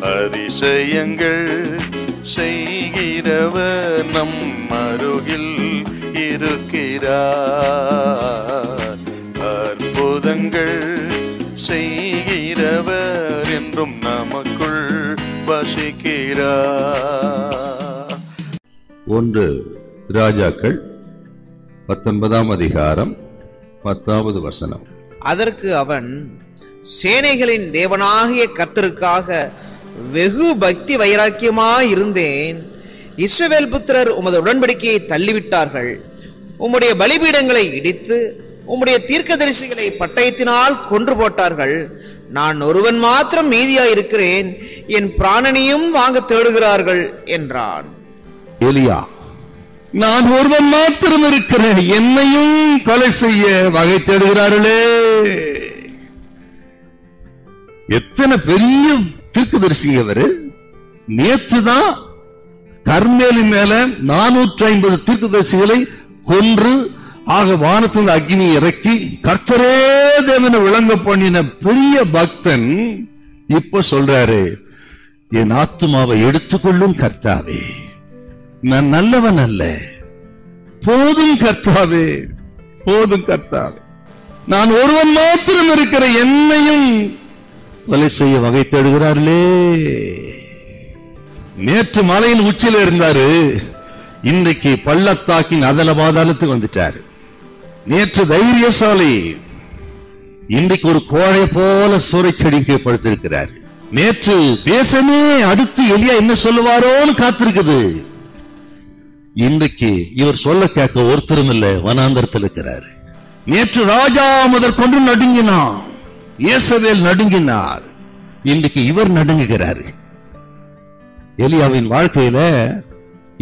அதிசயங்கள் செய்கிறவர் நம் அருகில் இருக்கிறார். அற்புதங்கள் செய்கிறவர் என்றும் நமக்குள் வசிக்கிறார். 1 ராஜாக்கள் 19ஆம் அதிகாரம் 10வது வசனம். அதற்கு அவன், சேனைகளின் தேவனாகிய கர்த்தருக்காக வெகு பக்தி வைராக்கியமாயிருந்தேன். இஸ்ரவேல் புத்திரர் உமது உடன்படிக்கையை தள்ளிவிட்டார்கள். உம்முடைய பலிபீடங்களை இடித்து உம்முடைய தீர்க்கதரிசிகளை பட்டயத்தினால் கொன்று போட்டார்கள். நான் ஒருவன் மாத்திரம் மீதியாயிருக்கிறேன், என் பிராணனையும் வாங்க தேடுகிறார்கள் என்றான். எலியா, நான் ஒருவன் மாத்திரம் இருக்கிறேன், என்னையும் கொலை செய்ய வகை தேடுகிறார்களே. எத்தனை பெரிய தீர்க்கதரிசி அவரு! நேற்றுதான் கர்மேலின் மேல 450 தீர்க்கதரிசிகளை கொன்று ஆக வானத்தின் அக்னி இறக்கி கர்த்தரே தேவனை விளங்க பண்ணின பெரிய பக்தன் இப்ப சொல்றாரு, என் ஆத்துமாவை எடுத்துக்கொள்ளும் கர்த்தாவே, நான் நல்லவன் அல்ல, போதும் கர்த்தாவே, போதும் கர்த்தாவே, நான் ஒருவன் மாத்திரம் இருக்கிற என்னையும் கொலை செய்ய வகை தேடுகிறார்களே. நேற்று மலையின் உச்சியில இருந்தாரு, இன்றைக்கு பள்ளத்தாக்கின் அதல பாதாளத்துக்கு வந்துட்டாரு. நேற்று தைரியசாலி, இன்றைக்கு ஒரு கோழை போல சூறை செடிக்கு படுத்திருக்கிறார். நேற்று தேசமே அடுத்து எலியா என்ன சொல்லுவாரோன்னு காத்திருக்குது. இன்றைக்கு இவர் சொல்ல கேட்க ஒருத்தரும் இல்ல, வனாந்தரத்தில் இருக்கிறார். நேற்று ராஜா முதற்கொண்டு நடுங்கினான், இயேசவேல் நடுங்கினார், இன்றைக்கு இவர் நடுங்குகிறார். எலியாவின் வாழ்க்கையில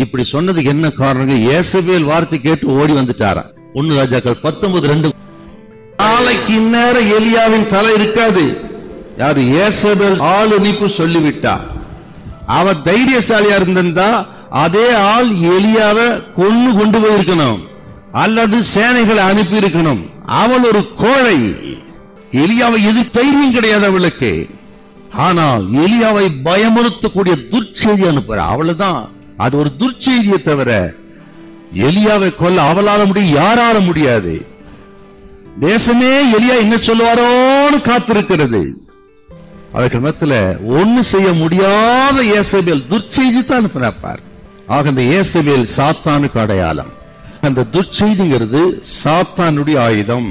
இப்படி சொன்னதுக்கு என்ன காரணம்? இயேசவேல் வார்த்தை கேட்டு ஓடி வந்துட்டாராம். 1 ராஜாக்கள் 19:2. நாளைக்கு இந்நேரம் எலியாவின் தலை இருக்காது. யாரு? இயேசவேல் ஆள் அனுப்பி சொல்லிவிட்டா. அவர் தைரியசாலியா இருந்திருந்தா அதே ஆள் எலியாவை கொண்டு போயிருக்கணும், அல்லது சேனைகளை அனுப்பி இருக்கணும். அவள் ஒரு கோழை, எலியாவை எது தைரியம் கிடையாது அவளுக்கு. ஆனால் எலியாவை பயமுறுத்தக்கூடிய துர்ச்செய்தி அனுப்புற, அவ்வளவுதான். அது ஒரு துர்ச்செய்தியை தவிர எலியாவை கொல்ல அவளால முடியும், யாரால முடியாது. தேசமே எலியா என்ன சொல்லுவாரோன்னு காத்திருக்கிறது. அவர்கள் மத்தியில ஒண்ணு செய்ய முடியாத இயேசபேல் துர்ச்செய்தி தான் அனுப்பினார். ஆக அந்த இயேசபேல் சாத்தானுக்கு அடையாளம். அந்த துர்ச்செய்திங்கிறது சாத்தானுடைய ஆயுதம்.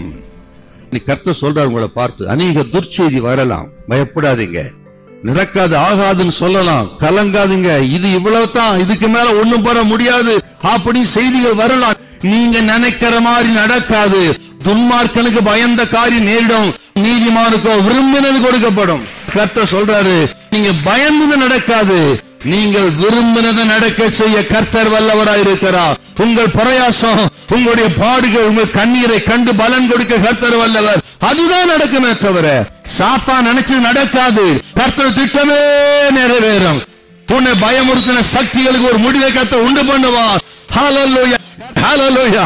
கர்த்தர் சொல்றார் உங்களை பார்த்து, அநேக துர்ச்செய்தி வரலாம், பயப்படாதீங்க, நடக்காது ஆகாதுன்னு சொல்லலாம், கலங்காதீங்க, இது இவ்வளவு தான், இதுக்கு மேல ஒண்ணும் பண்ண முடியாது அப்படி செய்திகள் வரலாம். நீங்க நினைக்கிற மாதிரி நடக்காது. துன்மார்க்கனுக்கு பயந்த காரியம் நேரிடும், நீதிமானுக்கோ விரும்பினது கொடுக்கப்படும். கர்த்தர் சொல்றாரு, நீங்க பயந்தது நடக்காது, நீங்கள் விரும்பினதை நடக்க செய்ய கர்த்தர் வல்லவராயிருக்கிறார். உங்கள் பிரயாசம், உங்களுடைய பாடுகள், உங்கள் கண்ணீரை கண்டு பலன் கொடுக்க கர்த்தர் வல்லவர். அதுதான் நடக்குமே தவிர சாத்தான் நினைச்சது நடக்காது. கர்த்தர் திட்டமே நிறைவேறும். உன்னை பயமுறுத்தின சக்திகளுக்கு ஒரு முடிவை கர்த்தர் உண்டு பண்ணுவார். ஹல்லேலூயா, ஹல்லேலூயா.